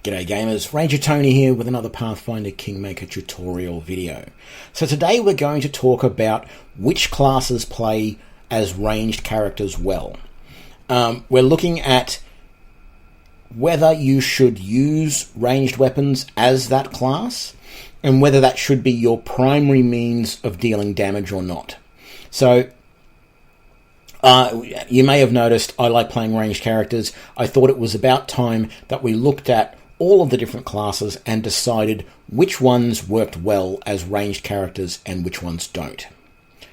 G'day gamers, Ranger Tony here with another Pathfinder Kingmaker tutorial video. So today we're going to talk about which classes play as ranged characters well. We're looking at whether you should use ranged weapons as that class, and whether that should be your primary means of dealing damage or not. So, you may have noticed I like playing ranged characters. I thought it was about time that we looked at all of the different classes and decided which ones worked well as ranged characters and which ones don't.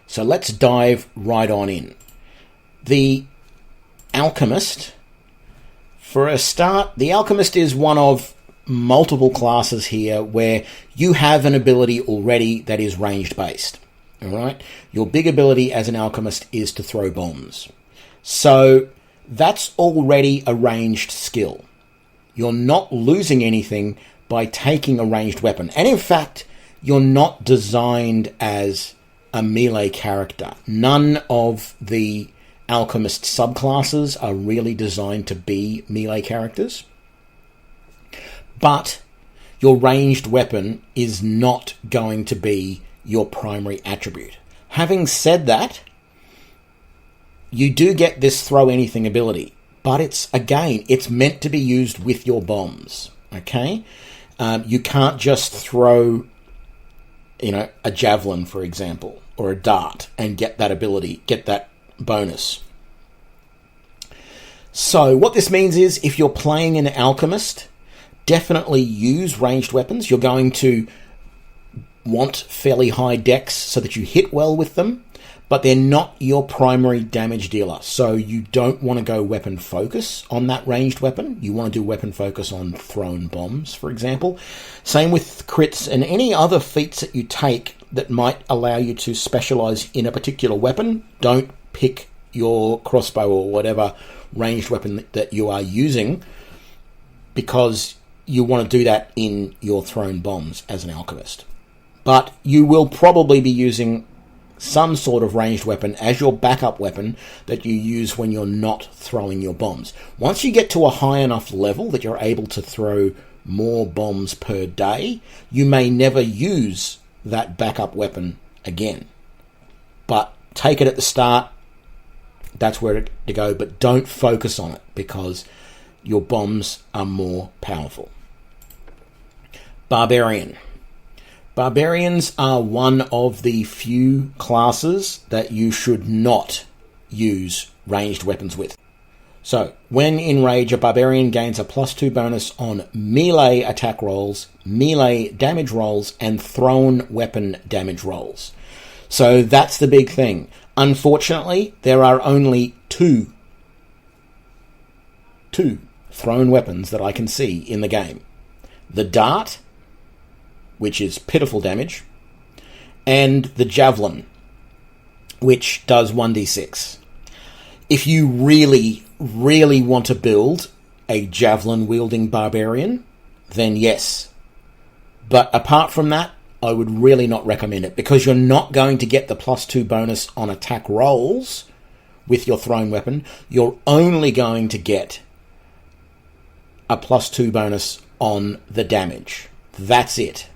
So let's dive right on in. The Alchemist. For a start, the Alchemist is one of multiple classes here where you have an ability already that is ranged based. Alright? Your big ability as an Alchemist is to throw bombs. So that's already a ranged skill. You're not losing anything by taking a ranged weapon. And in fact, you're not designed as a melee character. None of the Alchemist subclasses are really designed to be melee characters. But your ranged weapon is not going to be your primary attribute. Having said that, you do get this throw anything ability. But it's meant to be used with your bombs, okay? You can't just throw, a Javelin, for example, or a dart and get that ability, get that bonus. So what this means is if you're playing an Alchemist, definitely use ranged weapons. You're going to want fairly high dex so that you hit well with them. But they're not your primary damage dealer, so you don't want to go weapon focus on that ranged weapon. You want to do weapon focus on thrown bombs, for example. Same with crits and any other feats that you take that might allow you to specialize in a particular weapon. Don't pick your crossbow or whatever ranged weapon that you are using, because you want to do that in your thrown bombs as an Alchemist. But you will probably be using some sort of ranged weapon as your backup weapon that you use when you're not throwing your bombs. Once you get to a high enough level that you're able to throw more bombs per day, you may never use that backup weapon again. But take it at the start, that's where to go, but don't focus on it because your bombs are more powerful. Barbarian. Barbarians are one of the few classes that you should not use ranged weapons with. So, when in rage, a Barbarian gains a +2 bonus on melee attack rolls, melee damage rolls, and thrown weapon damage rolls. So that's the big thing. Unfortunately, there are only two thrown weapons that I can see in the game. The dart, which is pitiful damage, and the Javelin, which does 1d6. If you really, really want to build a Javelin-wielding Barbarian, then yes. But apart from that, I would really not recommend it, because you're not going to get the +2 bonus on attack rolls with your thrown weapon. You're only going to get a +2 bonus on the damage. That's it.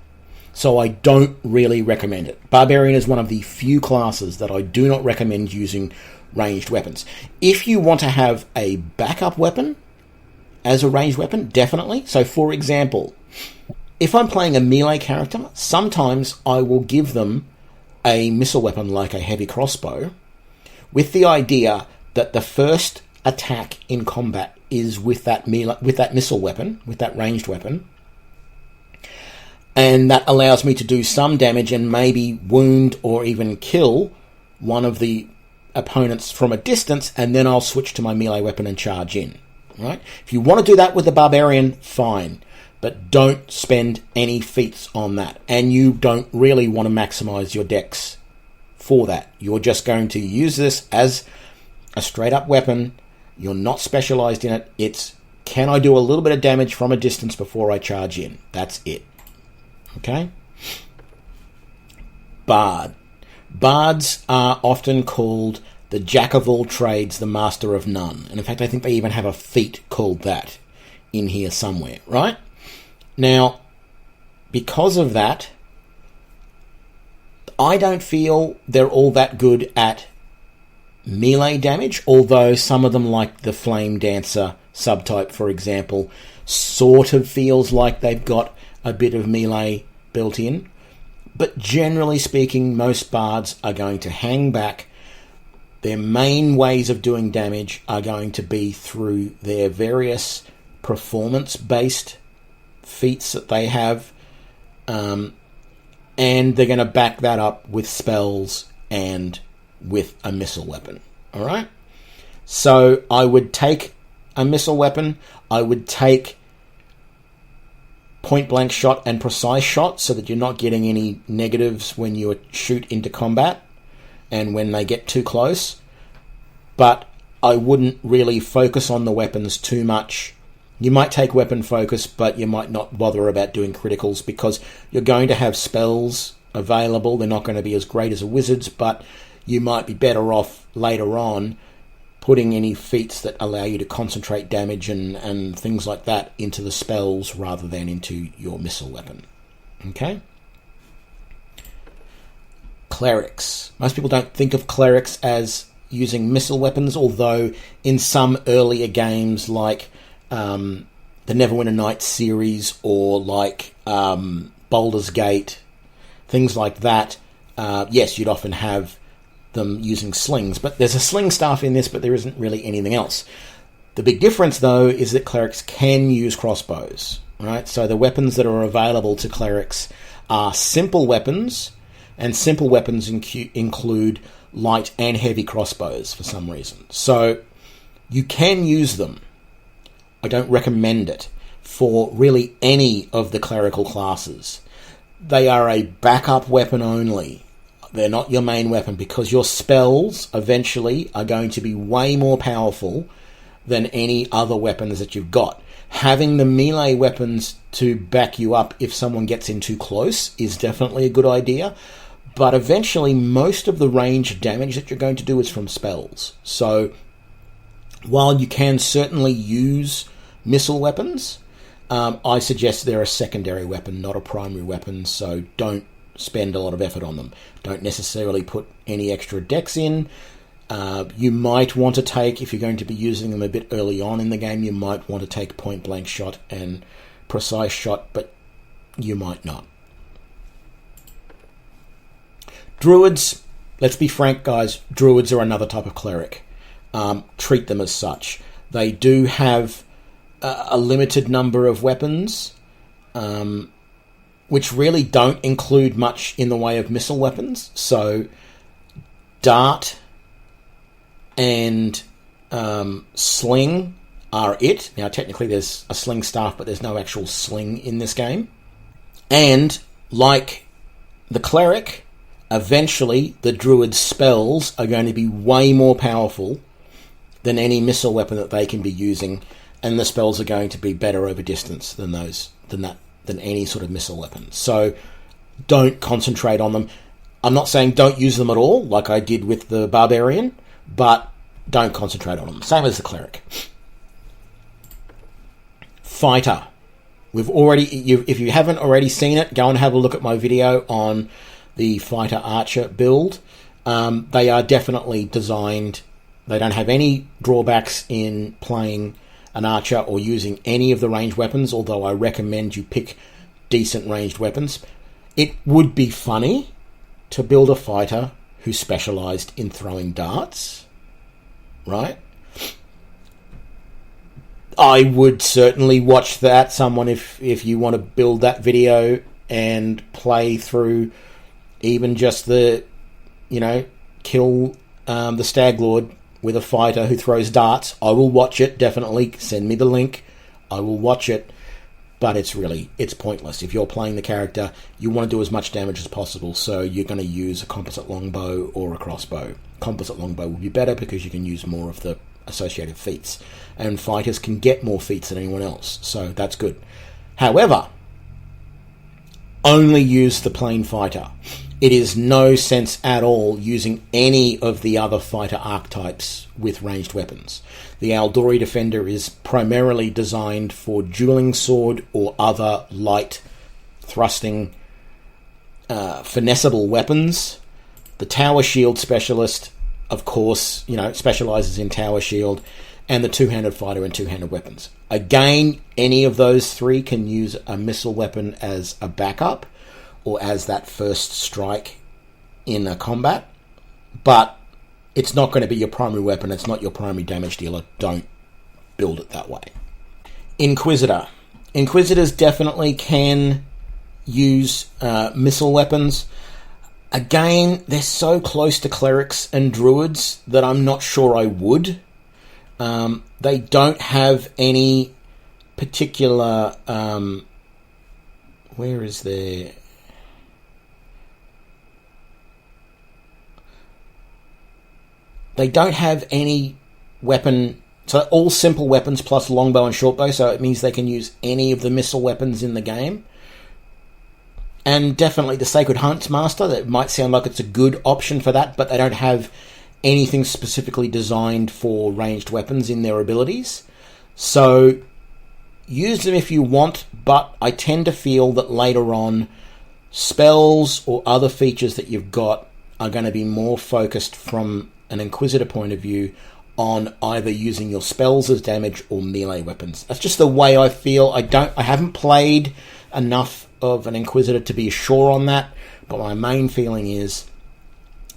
So I don't really recommend it. Barbarian is one of the few classes that I do not recommend using ranged weapons. If you want to have a backup weapon as a ranged weapon, definitely. So for example, if I'm playing a melee character, sometimes I will give them a missile weapon like a heavy crossbow, with the idea that the first attack in combat is with that missile weapon, with that ranged weapon. And that allows me to do some damage and maybe wound or even kill one of the opponents from a distance, and then I'll switch to my melee weapon and charge in. Right? If you want to do that with the Barbarian, fine. But don't spend any feats on that. And you don't really want to maximize your dex for that. You're just going to use this as a straight-up weapon. You're not specialized in it. It's, can I do a little bit of damage from a distance before I charge in? That's it. Okay? Bard. Bards are often called the jack of all trades, the master of none. And in fact, I think they even have a feat called that in here somewhere, right? Now, because of that, I don't feel they're all that good at melee damage, although some of them, like the Flame Dancer subtype, for example, sort of feels like they've got a bit of melee built in. But generally speaking, most bards are going to hang back. Their main ways of doing damage are going to be through their various performance-based feats that they have, and they're going to back that up with spells and with a missile weapon. All right? So I would take a missile weapon. I would take point-blank shot and precise shot so that you're not getting any negatives when you shoot into combat and when they get too close. But I wouldn't really focus on the weapons too much. You might take weapon focus, but you might not bother about doing criticals because you're going to have spells available. They're not going to be as great as a wizard's, but you might be better off later on putting any feats that allow you to concentrate damage and things like that into the spells rather than into your missile weapon. Okay? Clerics. Most people don't think of clerics as using missile weapons, although in some earlier games like the Neverwinter Nights series or like Baldur's Gate, things like that, yes, you'd often have them using slings, but there's a sling staff in this, but there isn't really anything else. The big difference, though, is that clerics can use crossbows, right? So the weapons that are available to clerics are simple weapons, and simple weapons include light and heavy crossbows for some reason. So you can use them. I don't recommend it for really any of the clerical classes. They are a backup weapon only. They're not your main weapon because your spells eventually are going to be way more powerful than any other weapons that you've got. Having the melee weapons to back you up if someone gets in too close is definitely a good idea, but eventually most of the range damage that you're going to do is from spells. So while you can certainly use missile weapons, I suggest they're a secondary weapon, not a primary weapon, so don't spend a lot of effort on them. Don't necessarily put any extra decks in. You might want to take, if you're going to be using them a bit early on in the game, you might want to take point-blank shot and precise shot, but you might not. Druids, let's be frank, guys, Druids are another type of cleric. Treat them as such. They do have a limited number of weapons, which really don't include much in the way of missile weapons. So dart and sling are it. Now, technically there's a sling staff, but there's no actual sling in this game. And like the cleric, eventually the druid's spells are going to be way more powerful than any missile weapon that they can be using, and the spells are going to be better over distance than any sort of missile weapon. So don't concentrate on them. I'm not saying don't use them at all, like I did with the Barbarian, but don't concentrate on them. Same as the Cleric. Fighter. If you haven't already seen it, go and have a look at my video on the Fighter Archer build. They are definitely designed. They don't have any drawbacks in playing an archer or using any of the ranged weapons, although I recommend you pick decent ranged weapons. It would be funny to build a fighter who specialised in throwing darts, right? I would certainly watch that. Someone, if you want to build that video and play through even just the, kill the Stag Lord with a fighter who throws darts, I will watch it, definitely. Send me the link. I will watch it. But it's pointless. If you're playing the character, you want to do as much damage as possible, so you're going to use a composite longbow or a crossbow. Composite longbow will be better because you can use more of the associated feats. And fighters can get more feats than anyone else, so that's good. However, only use the plain fighter. it is no sense at all using any of the other fighter archetypes with ranged weapons. The Aldori Defender is primarily designed for dueling sword or other light thrusting finessable weapons. The Tower Shield Specialist, of course, specializes in Tower Shield, and the two-handed fighter and two-handed weapons. Again, any of those three can use a missile weapon as a backup or as that first strike in a combat, but it's not going to be your primary weapon. It's not your primary damage dealer. Don't build it that way. Inquisitor. Inquisitors definitely can use missile weapons. Again, they're so close to Clerics and Druids that I'm not sure I would. They don't have any particular... where is their... They don't have any weapon... So all simple weapons plus longbow and shortbow, so it means they can use any of the missile weapons in the game. And definitely the Sacred Huntsmaster, that might sound like it's a good option for that, but they don't have anything specifically designed for ranged weapons in their abilities. So use them if you want, but I tend to feel that later on, spells or other features that you've got are going to be more focused from an Inquisitor point of view on either using your spells as damage or melee weapons. That's just the way I feel. I haven't played enough of an Inquisitor to be sure on that, but my main feeling is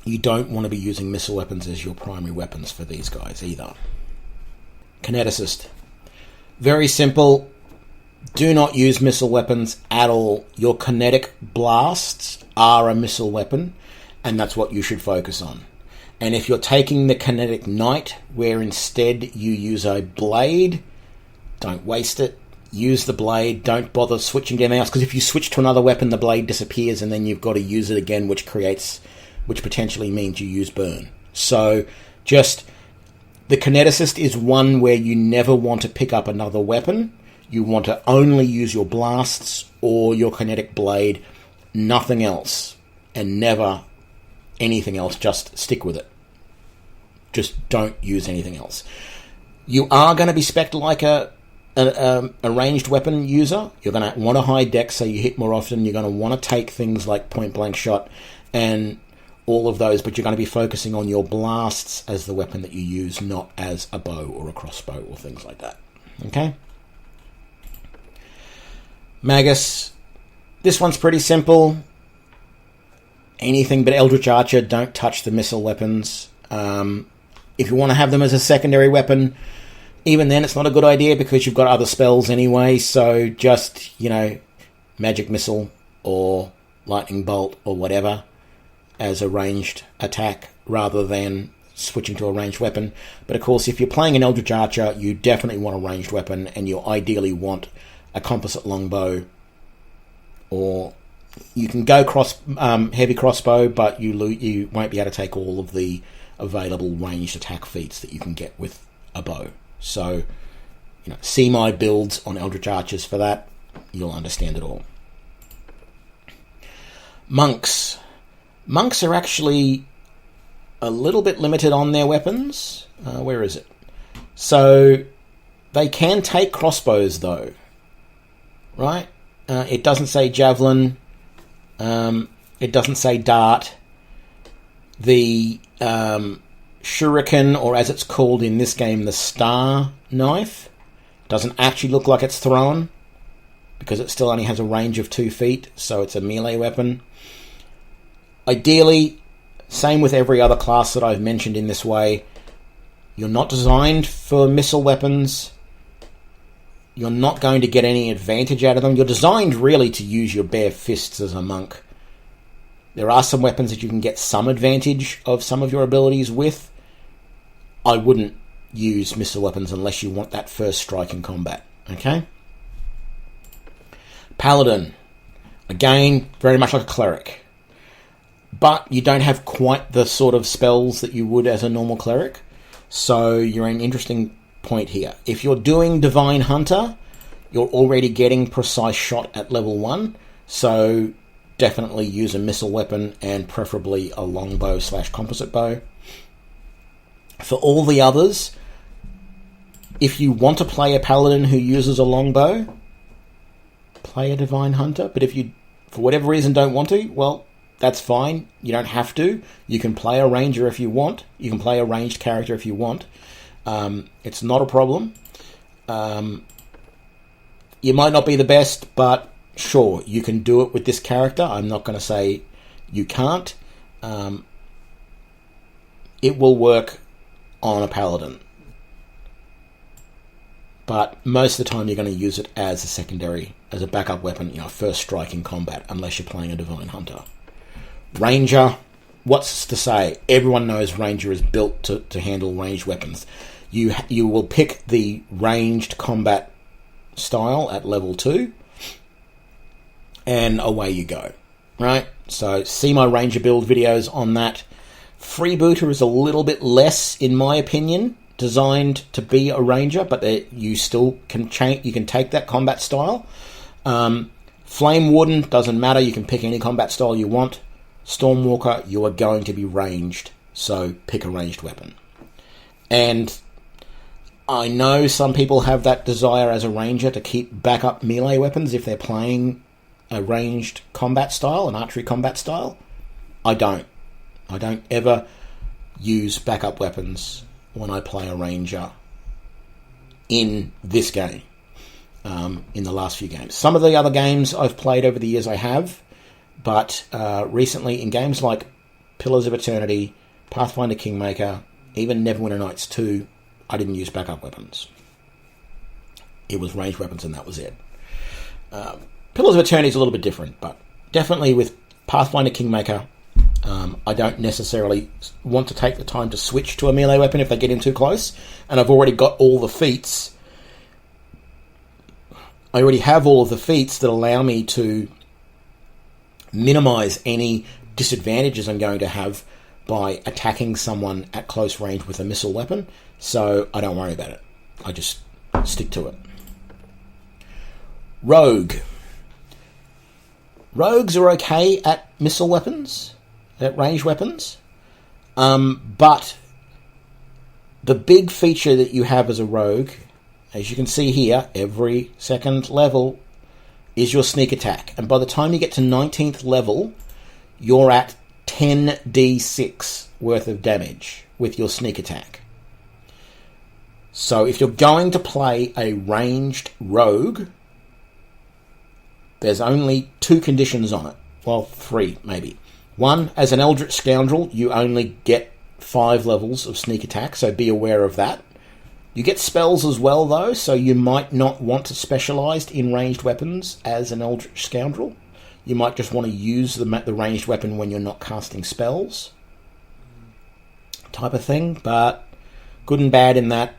you don't want to be using missile weapons as your primary weapons for these guys either. Kineticist. Very simple. Do not use missile weapons at all. Your kinetic blasts are a missile weapon, and that's what you should focus on. And if you're taking the kinetic knight, where instead you use a blade, don't waste it. Use the blade. Don't bother switching to anything else, because if you switch to another weapon, the blade disappears, and then you've got to use it again, which potentially means you use burn. So just the Kineticist is one where you never want to pick up another weapon. You want to only use your blasts or your kinetic blade, nothing else, and never anything else. Just stick with it. Just don't use anything else. You are going to be spec'd like a ranged weapon user. You're going to want a high dex so you hit more often. You're going to want to take things like point blank shot and all of those, but you're going to be focusing on your blasts as the weapon that you use, not as a bow or a crossbow or things like that. Okay? Magus. This one's pretty simple. Anything but Eldritch Archer, don't touch the missile weapons. If you want to have them as a secondary weapon, even then it's not a good idea because you've got other spells anyway, so just, Magic Missile or Lightning Bolt or whatever as a ranged attack rather than switching to a ranged weapon. But of course, if you're playing an Eldritch Archer, you definitely want a ranged weapon, and you ideally want a composite longbow, or you can go heavy crossbow, but you won't be able to take all of the available ranged attack feats that you can get with a bow. So, see my builds on Eldritch Archers for that. You'll understand it all. Monks. Monks are actually a little bit limited on their weapons. Where is it? So, they can take crossbows, though. Right? It doesn't say Javelin. It doesn't say Dart. The Shuriken, or as it's called in this game, the Star Knife, doesn't actually look like it's thrown because it still only has a range of 2 feet, so it's a melee weapon. Ideally, same with every other class that I've mentioned in this way, you're not designed for missile weapons. You're not going to get any advantage out of them. You're designed really to use your bare fists as a monk. There are some weapons that you can get some advantage of some of your abilities with. I wouldn't use missile weapons unless you want that first strike in combat. Okay? Paladin. Again, very much like a cleric. But you don't have quite the sort of spells that you would as a normal cleric. So you're in an interesting point here. If you're doing Divine Hunter, you're already getting precise shot at level 1. So definitely use a missile weapon and preferably a longbow / composite bow. For all the others, if you want to play a paladin who uses a longbow, play a divine hunter. But if you, for whatever reason, don't want to, well, that's fine. You don't have to. You can play a ranger if you want. You can play a ranged character if you want. It's not a problem. You might not be the best, but sure, you can do it with this character. I'm not going to say you can't. It will work on a paladin. But most of the time you're going to use it as a secondary, as a backup weapon, first strike in combat, unless you're playing a divine hunter. Ranger, what's to say? Everyone knows Ranger is built to handle ranged weapons. You will pick the ranged combat style at level 2, and away you go, right? So see my Ranger build videos on that. Freebooter is a little bit less, in my opinion, designed to be a ranger, but you still can change. You can take that combat style. Flame Warden doesn't matter. You can pick any combat style you want. Stormwalker, you are going to be ranged, so pick a ranged weapon. And I know some people have that desire as a ranger to keep backup melee weapons if they're playing a ranged combat style, an archery combat style. I don't ever use backup weapons when I play a ranger in this game, in the last few games. Some of the other games I've played over the years I have, but recently in games like Pillars of Eternity, Pathfinder Kingmaker, even Neverwinter Nights 2, I didn't use backup weapons. It was ranged weapons and that was it. Pillars of Eternity is a little bit different, but definitely with Pathfinder Kingmaker, I don't necessarily want to take the time to switch to a melee weapon if they get in too close, and I've already got all the feats. I already have all of the feats that allow me to minimize any disadvantages I'm going to have by attacking someone at close range with a missile weapon, so I don't worry about it. I just stick to it. Rogue. Rogues are okay at missile weapons, at ranged weapons, but the big feature that you have as a rogue, as you can see here, every second level is your sneak attack. And by the time you get to 19th level, you're at 10d6 worth of damage with your sneak attack. So if you're going to play a ranged rogue, there's only 2 conditions on it. Well, 3 maybe. 1, as an Eldritch Scoundrel, you only get 5 levels of sneak attack, so be aware of that. You get spells as well, though, so you might not want to specialise in ranged weapons as an Eldritch Scoundrel. You might just want to use the ranged weapon when you're not casting spells, type of thing, but good and bad in that.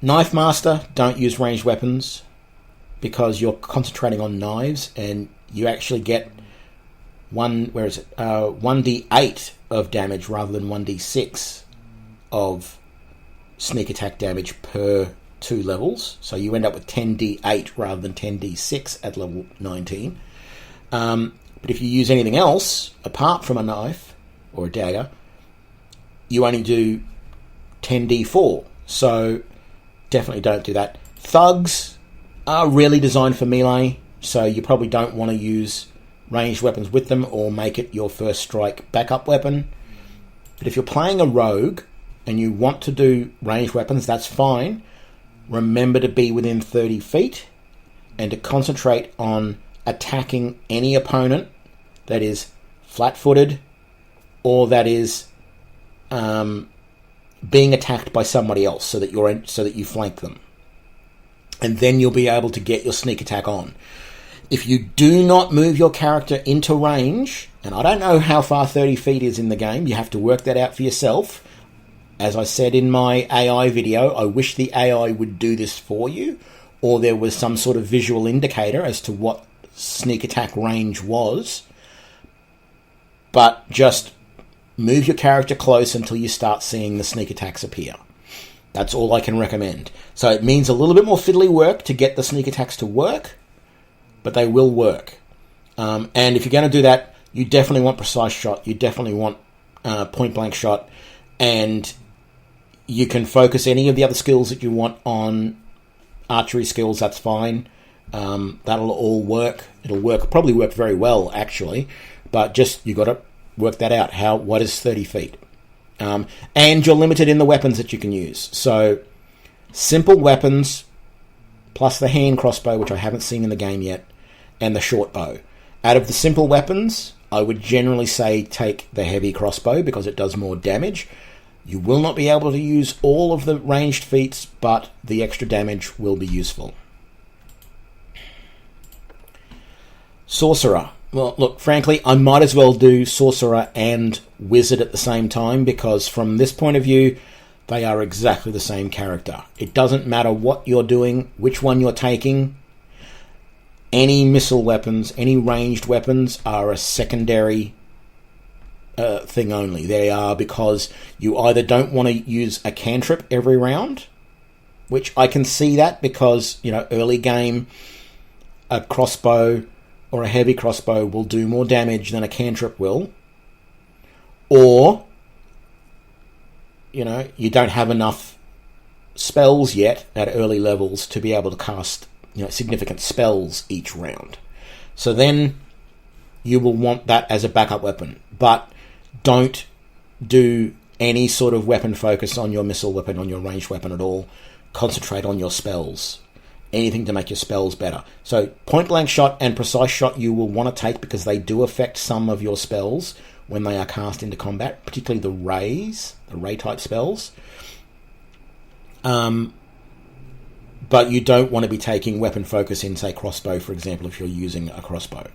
Knife Master, don't use ranged weapons because you're concentrating on knives and you actually get 1d8 of damage rather than 1d6 of sneak attack damage per 2 levels. So you end up with 10d8 rather than 10d6 at level 19. But if you use anything else apart from a knife or a dagger, you only do 10d4. So definitely don't do that. Thugs are really designed for melee, so you probably don't want to use ranged weapons with them or make it your first strike backup weapon. But if you're playing a rogue and you want to do ranged weapons, that's fine. Remember to be within 30 feet and to concentrate on attacking any opponent that is flat-footed or that is being attacked by somebody else, so that you flank them, and then you'll be able to get your sneak attack on. If you do not move your character into range, and I don't know how far 30 feet is in the game, you have to work that out for yourself. As I said in my AI video, I wish the AI would do this for you, or there was some sort of visual indicator as to what sneak attack range was. But just move your character close until you start seeing the sneak attacks appear. That's all I can recommend. So it means a little bit more fiddly work to get the sneak attacks to work, but they will work. And if you're going to do that, you definitely want precise shot. You definitely want point-blank shot. And you can focus any of the other skills that you want on archery skills. That's fine. That'll all work. It'll probably work very well, actually. But just, you got to work that out. What is 30 feet? And you're limited in the weapons that you can use. So, simple weapons, plus the hand crossbow, which I haven't seen in the game yet, and the short bow. Out of the simple weapons, I would generally say take the heavy crossbow, because it does more damage. You will not be able to use all of the ranged feats, but the extra damage will be useful. Sorcerer. Well, look, frankly, I might as well do Sorcerer and Wizard at the same time, because from this point of view, they are exactly the same character. It doesn't matter what you're doing, which one you're taking. Any missile weapons, any ranged weapons are a secondary thing only. They are because you either don't want to use a cantrip every round, which I can see that because, early game, a crossbow or a heavy crossbow will do more damage than a cantrip will. Or, you don't have enough spells yet at early levels to be able to cast, significant spells each round. So then you will want that as a backup weapon. But don't do any sort of weapon focus on your missile weapon, on your ranged weapon at all. Concentrate on your spells. Anything to make your spells better. So point-blank shot and precise shot you will want to take because they do affect some of your spells when they are cast into combat, particularly the ray-type spells. But you don't want to be taking weapon focus in, say, crossbow, for example, if you're using a crossbow.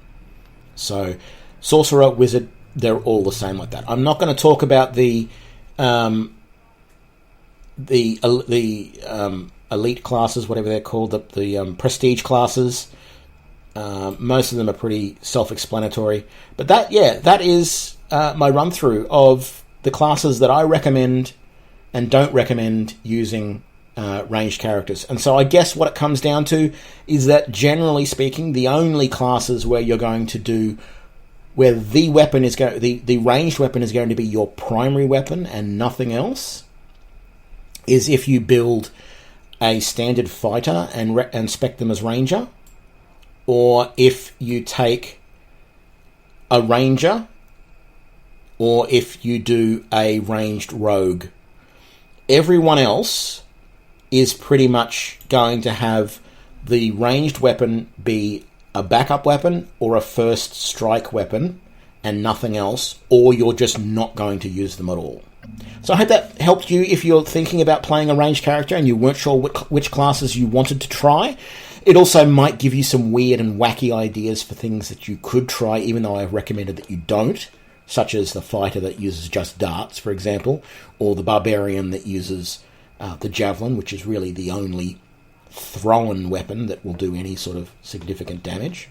So Sorcerer, Wizard, they're all the same like that. I'm not going to talk about the elite classes, whatever they're called, the prestige classes. Most of them are pretty self-explanatory. But that is my run-through of the classes that I recommend and don't recommend using ranged characters. And so I guess what it comes down to is that, generally speaking, the only classes where you're going to do, where the weapon is the ranged weapon is going to be your primary weapon and nothing else, is if you build a standard fighter and spec them as ranger, or if you take a ranger, or if you do a ranged rogue. Everyone else is pretty much going to have the ranged weapon be a backup weapon or a first strike weapon and nothing else, or you're just not going to use them at all. So I hope that helped you if you're thinking about playing a ranged character and you weren't sure which classes you wanted to try. It also might give you some weird and wacky ideas for things that you could try, even though I've recommended that you don't, such as the fighter that uses just darts, for example, or the barbarian that uses the javelin, which is really the only thrown weapon that will do any sort of significant damage.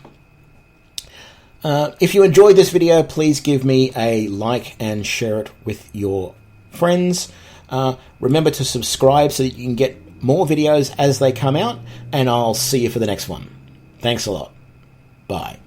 If you enjoyed this video, please give me a like and share it with your friends. Remember to subscribe so that you can get more videos as they come out, and I'll see you for the next one. Thanks a lot. Bye.